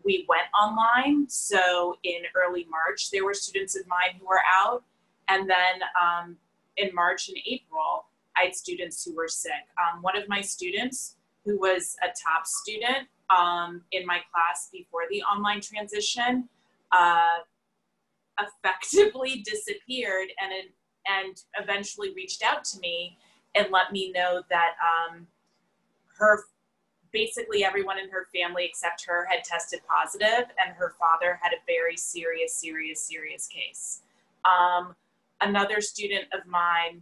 we went online. So in early March, there were students of mine who were out. And then in March and April, I had students who were sick. One of my students, who was a top student in my class before the online transition, effectively disappeared and eventually reached out to me and let me know that basically everyone in her family except her had tested positive, and her father had a very serious case. Another student of mine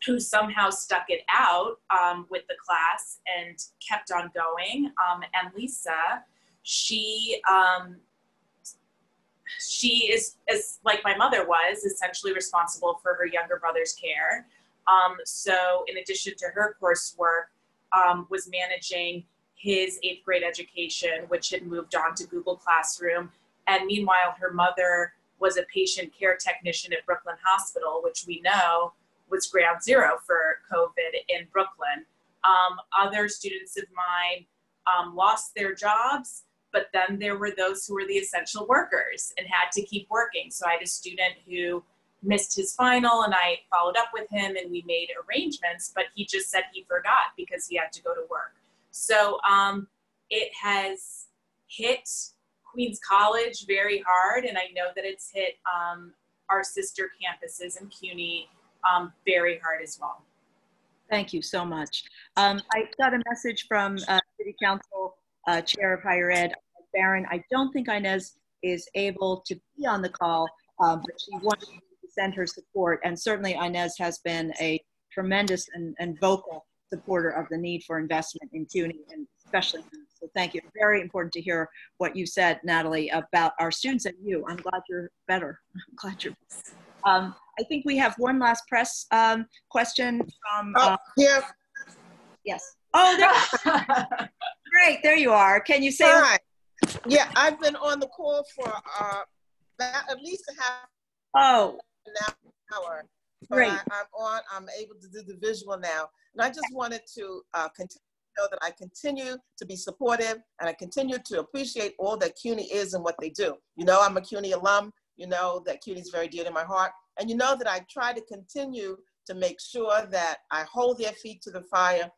who somehow stuck it out with the class and kept on going, and Lisa, she is, as like my mother was, essentially responsible for her younger brother's care. So in addition to her coursework, was managing his 8th grade education, which had moved on to Google Classroom. And meanwhile, her mother was a patient care technician at Brooklyn Hospital, which we know was ground zero for COVID in Brooklyn. Other students of mine lost their jobs, but then there were those who were the essential workers and had to keep working. So I had a student who missed his final, and I followed up with him and we made arrangements, but he just said he forgot because he had to go to work. So it has hit Queens College very hard, and I know that it's hit our sister campuses in CUNY very hard as well. Thank you so much. I got a message from City Council Chair of Higher Ed, Barron. I don't think Inez is able to be on the call, but she wanted to send her support. And certainly Inez has been a tremendous and vocal supporter of the need for investment in CUNY, and especially now. So thank you. Very important to hear what you said, Natalie, about our students and you. I'm glad you're better. I'm glad you're better. I think we have one last press question from. Yeah. Yes. Oh, there. Great. There you are. Can you say? Hi. Yeah, I've been on the call for at least a half an hour. But Great. I'm able to do the visual now. And I just wanted to continue to know that I continue to be supportive, and I continue to appreciate all that CUNY is and what they do. You know, I'm a CUNY alum. You know that CUNY is very dear to my heart. And you know that I try to continue to make sure that I hold their feet to the fire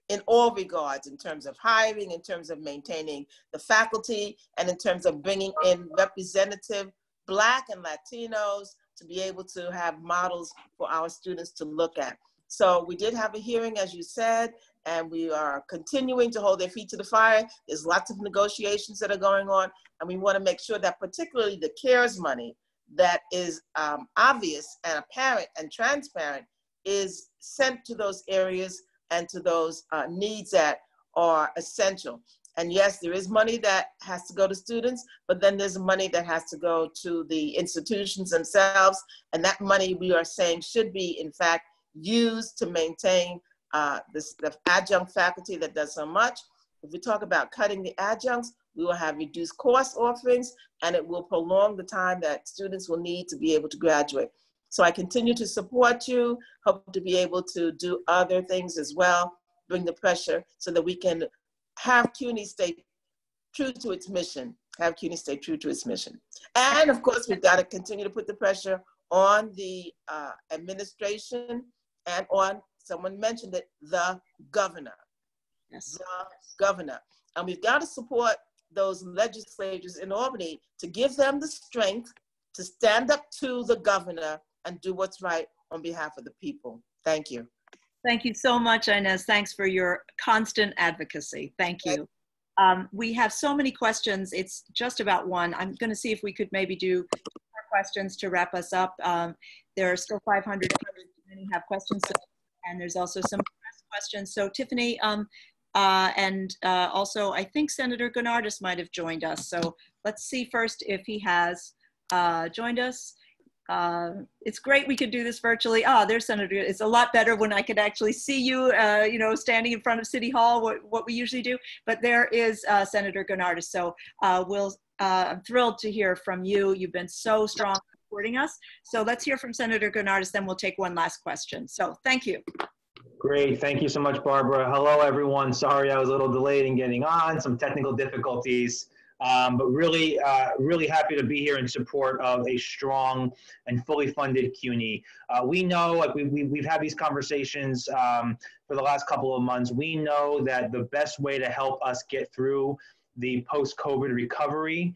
in all regards, in terms of hiring, in terms of maintaining the faculty, and in terms of bringing in representative Black and Latinos to be able to have models for our students to look at. So we did have a hearing, as you said, and we are continuing to hold their feet to the fire. There's lots of negotiations that are going on, and we want to make sure that particularly the CARES money that is obvious and apparent and transparent is sent to those areas and to those needs that are essential. And yes, there is money that has to go to students, but then there's money that has to go to the institutions themselves. And that money, we are saying, should be, in fact, used to maintain the adjunct faculty that does so much. If we talk about cutting the adjuncts, we will have reduced course offerings, and it will prolong the time that students will need to be able to graduate. So I continue to support you, hope to be able to do other things as well, bring the pressure so that we can have CUNY stay true to its mission, have CUNY stay true to its mission. And of course, we've got to continue to put the pressure on the administration and on, someone mentioned it, the governor. Yes. The governor. And we've got to support those legislators in Albany to give them the strength to stand up to the governor and do what's right on behalf of the people. Thank you. Thank you so much, Inez. Thanks for your constant advocacy. Thank you. We have so many questions. It's just about one. I'm going to see if we could maybe do more questions to wrap us up. There are still 500 who have questions, and there's also some press questions. So Tiffany, and also I think Senator Gennardis might have joined us. So let's see first if he has joined us. It's great we could do this virtually. There's Senator. It's a lot better when I could actually see you, you know, standing in front of City Hall, what we usually do. But there is Senator Gennardis. So I'm thrilled to hear from you. You've been so strong supporting us. So let's hear from Senator Gennardis, then we'll take one last question. So thank you. Great. Thank you so much, Barbara. Hello, everyone. Sorry I was a little delayed in getting on, some technical difficulties. But really, really happy to be here in support of a strong and fully funded CUNY. We know, like we've had these conversations for the last couple of months. We know that the best way to help us get through the post-COVID recovery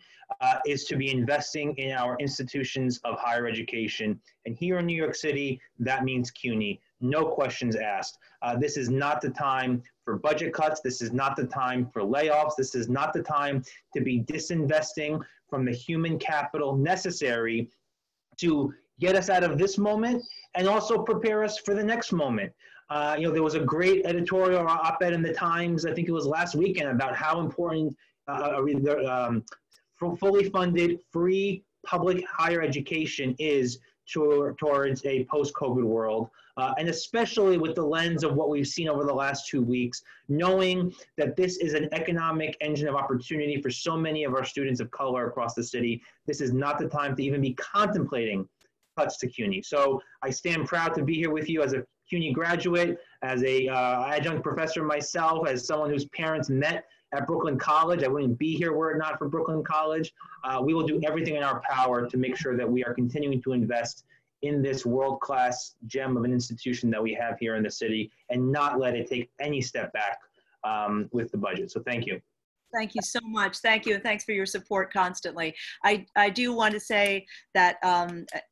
is to be investing in our institutions of higher education. And here in New York City, that means CUNY. No questions asked. This is not the time for budget cuts. This is not the time for layoffs. This is not the time to be disinvesting from the human capital necessary to get us out of this moment and also prepare us for the next moment. You know, there was a great editorial or op-ed in the Times, I think it was last weekend, about how important fully funded, free public higher education is towards a post-COVID world. And especially with the lens of what we've seen over the last 2 weeks, knowing that this is an economic engine of opportunity for so many of our students of color across the city, this is not the time to even be contemplating cuts to CUNY. So I stand proud to be here with you as a CUNY graduate, as a adjunct professor myself, as someone whose parents met at Brooklyn College. I wouldn't be here were it not for Brooklyn College. We will do everything in our power to make sure that we are continuing to invest in this world-class gem of an institution that we have here in the city and not let it take any step back with the budget. So thank you. Thank you so much. Thank you. And thanks for your support constantly. I do want to say that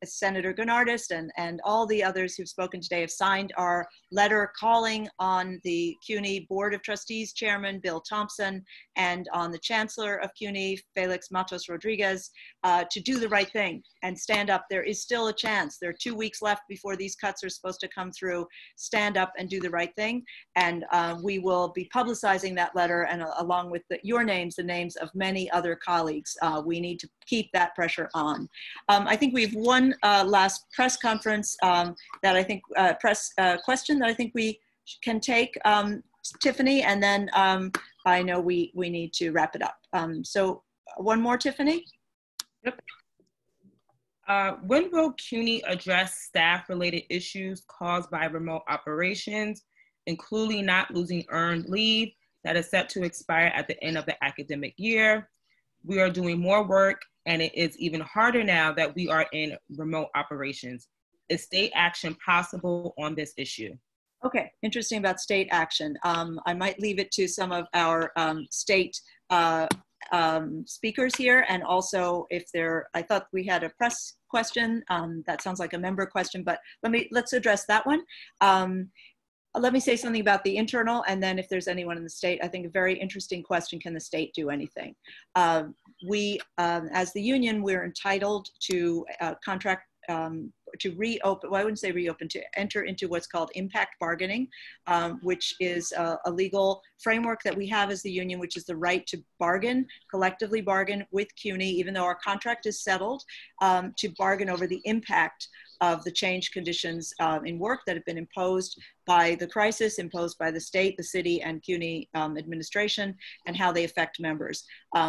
Senator Gennardis and all the others who've spoken today have signed our letter calling on the CUNY Board of Trustees Chairman, Bill Thompson, and on the Chancellor of CUNY, Felix Matos Rodriguez, to do the right thing and stand up. There is still a chance. There are 2 weeks left before these cuts are supposed to come through. Stand up and do the right thing. And we will be publicizing that letter, and along with your names, the names of many other colleagues. We need to keep that pressure on. I think we have one last press conference that I think, press question that I think we can take, Tiffany, and then I know we need to wrap it up. So one more, Tiffany? Yep. When will CUNY address staff-related issues caused by remote operations, including not losing earned leave that is set to expire at the end of the academic year? We are doing more work, and it is even harder now that we are in remote operations. Is state action possible on this issue? Okay, interesting about state action. I might leave it to some of our state speakers here, and also if I thought we had a press question, that sounds like a member question, but let's address that one. Let me say something about the internal, and then if there's anyone in the state, I think a very interesting question, can the state do anything? we, as the union, we're entitled to contract to reopen, well, I wouldn't say reopen, to enter into what's called impact bargaining, which is a legal framework that we have as the union, which is the right to bargain, collectively bargain with CUNY, even though our contract is settled, to bargain over the impact of the change conditions in work that have been imposed by the crisis, imposed by the state, the city, and CUNY administration, and how they affect members.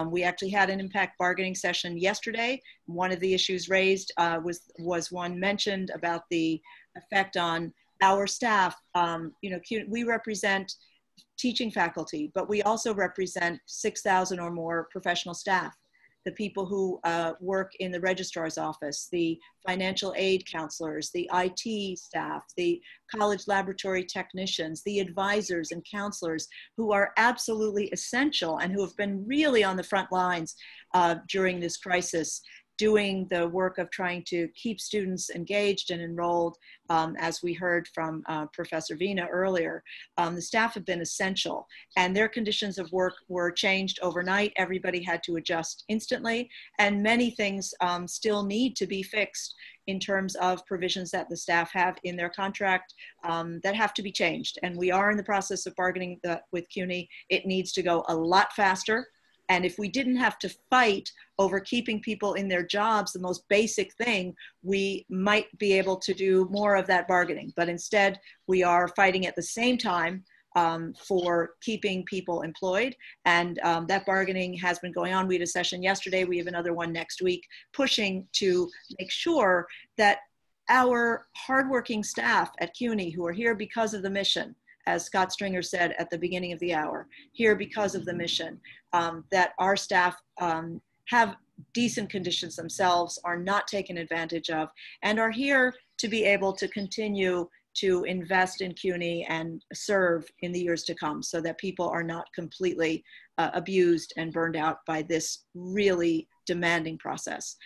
We actually had an impact bargaining session yesterday. One of the issues raised was one mentioned about the effect on our staff. You know, we represent teaching faculty, but we also represent 6,000 or more professional staff. The people who work in the registrar's office, the financial aid counselors, the IT staff, the college laboratory technicians, the advisors and counselors who are absolutely essential and who have been really on the front lines during this crisis, doing the work of trying to keep students engaged and enrolled. As we heard from Professor Vena earlier, the staff have been essential, and their conditions of work were changed overnight. Everybody had to adjust instantly, and many things still need to be fixed in terms of provisions that the staff have in their contract that have to be changed. And we are in the process of bargaining with CUNY. It needs to go a lot faster. And if we didn't have to fight over keeping people in their jobs, the most basic thing, we might be able to do more of that bargaining. But instead, we are fighting at the same time for keeping people employed. And that bargaining has been going on. We had a session yesterday. We have another one next week, pushing to make sure that our hardworking staff at CUNY, who are here because of the mission, as Scott Stringer said at the beginning of the hour, here because of the mission, that our staff have decent conditions themselves, are not taken advantage of, and are here to be able to continue to invest in CUNY and serve in the years to come, so that people are not completely abused and burned out by this really demanding process.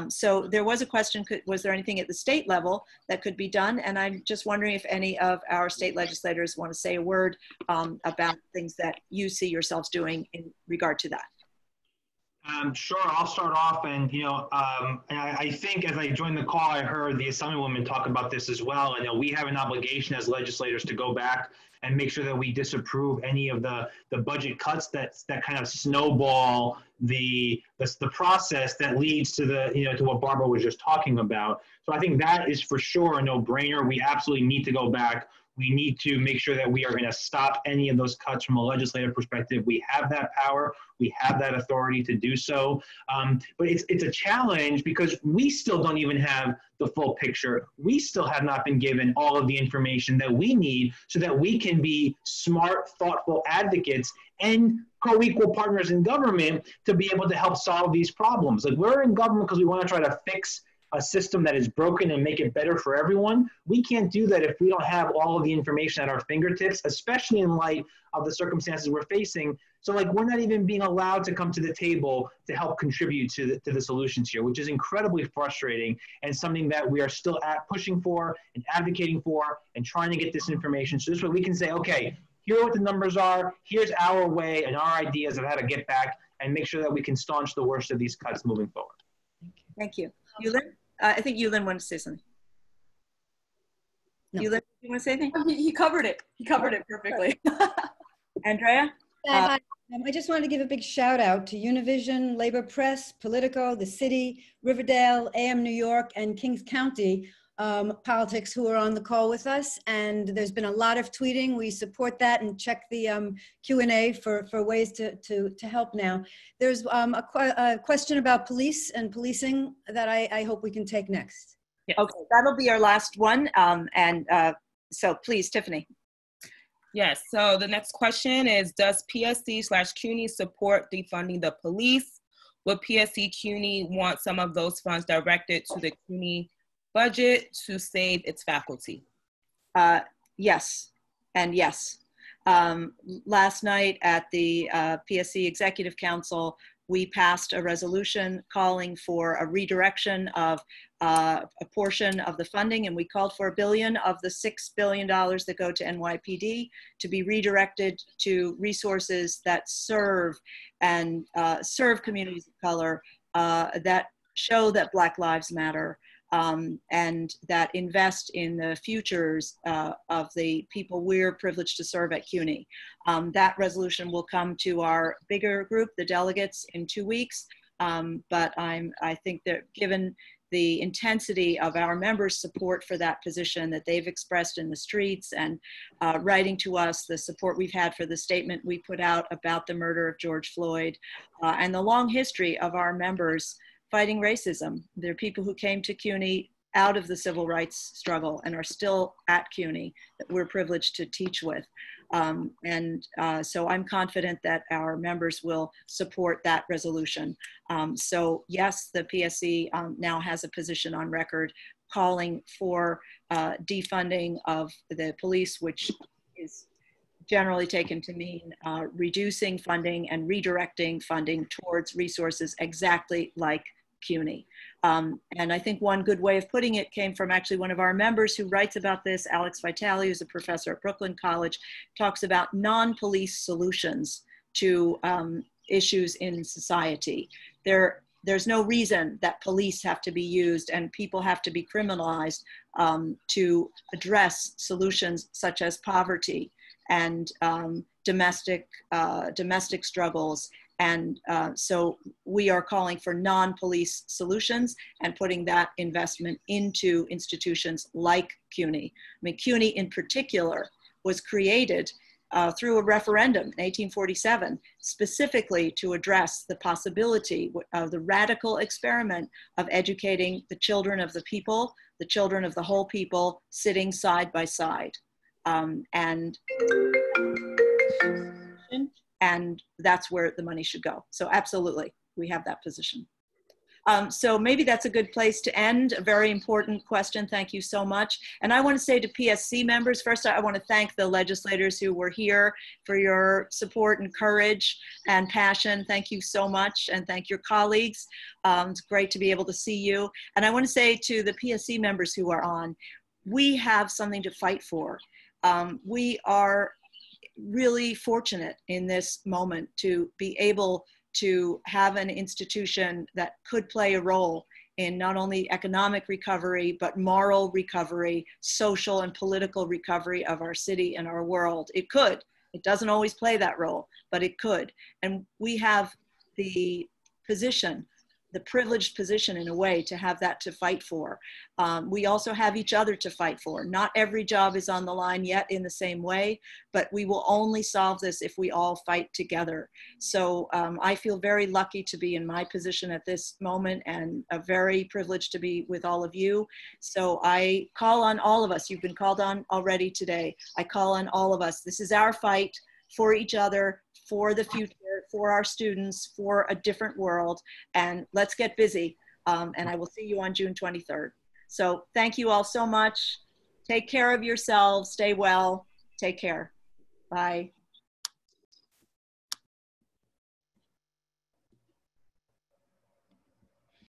So there was a question, was there anything at the state level that could be done? And I'm just wondering if any of our state legislators want to say a word about things that you see yourselves doing in regard to that. Sure, I'll start off. And, you know, I think as I joined the call, I heard the Assemblywoman talk about this as well. And we have an obligation as legislators to go back and make sure that we disapprove any of the budget cuts that kind of snowball the process that leads to to what Barbara was just talking about. So I think that is for sure a no-brainer. We absolutely need to go back. We need to make sure that we are going to stop any of those cuts from a legislative perspective. We have that power. We have that authority to do so. But it's a challenge because we still don't even have the full picture. We still have not been given all of the information that we need so that we can be smart, thoughtful advocates and co-equal partners in government to be able to help solve these problems. Like, we're in government because we want to try to fix a system that is broken and make it better for everyone. We can't do that if we don't have all of the information at our fingertips, especially in light of the circumstances we're facing. So like, we're not even being allowed to come to the table to help contribute to the solutions here, which is incredibly frustrating and something that we are still pushing for and advocating for and trying to get this information. So this way we can say, okay, here are what the numbers are, here's our way and our ideas of how to get back and make sure that we can staunch the worst of these cuts moving forward. Thank you. Yuh-Line? I think Yuh-Line wanted to say something. No. Yuh-Line, you want to say anything? He covered it. He covered it perfectly. Andrea? I just wanted to give a big shout out to Univision, Labor Press, Politico, the city, Riverdale, AM New York, and Kings County Politics who are on the call with us. And there's been a lot of tweeting. We support that and check the Q&A for ways to help now. There's a question about police and policing that I hope we can take next. Yes. Okay, that'll be our last one. So please, Tiffany. Yes, so the next question is, does PSC/CUNY support defunding the police? Would PSC/CUNY want some of those funds directed to the CUNY budget to save its faculty? Yes, and yes. Last night at the PSC Executive Council, we passed a resolution calling for a redirection of a portion of the funding, and we called for $1 billion of the $6 billion that go to NYPD to be redirected to resources that serve serve communities of color, that show that Black Lives Matter, and that invest in the futures of the people we're privileged to serve at CUNY. That resolution will come to our bigger group, the delegates, in 2 weeks. But I think that given the intensity of our members' support for that position that they've expressed in the streets and writing to us, the support we've had for the statement we put out about the murder of George Floyd, and the long history of our members fighting racism. There are people who came to CUNY out of the civil rights struggle and are still at CUNY that we're privileged to teach with. So I'm confident that our members will support that resolution. So yes, the PSC now has a position on record calling for defunding of the police, which is generally taken to mean reducing funding and redirecting funding towards resources exactly like CUNY. And I think one good way of putting it came from actually one of our members who writes about this, Alex Vitale, who's a professor at Brooklyn College, talks about non-police solutions to issues in society. There's no reason that police have to be used and people have to be criminalized to address solutions such as poverty and domestic struggles. And so we are calling for non-police solutions and putting that investment into institutions like CUNY. I mean, CUNY in particular was created through a referendum in 1847, specifically to address the possibility of the radical experiment of educating the children of the people, the children of the whole people, sitting side by side. And that's where the money should go. So absolutely, we have that position. So maybe that's a good place to end. A very important question. Thank you so much. And I want to say to PSC members, first, I want to thank the legislators who were here for your support and courage and passion. Thank you so much. And thank your colleagues. It's great to be able to see you. And I want to say to the PSC members who are on, we have something to fight for. We are really fortunate in this moment to be able to have an institution that could play a role in not only economic recovery, but moral recovery, social and political recovery of our city and our world. It could. It doesn't always play that role, but it could. And we have the position, the privileged position in a way to have that to fight for. We also have each other to fight for. Not every job is on the line yet in the same way, but we will only solve this if we all fight together. So I feel very lucky to be in my position at this moment and very privileged to be with all of you. So I call on all of us. You've been called on already today. I call on all of us. This is our fight for each other, for the future, for our students, for a different world, and let's get busy. And I will see you on June 23rd. So thank you all so much. Take care of yourselves. Stay well. Take care. Bye.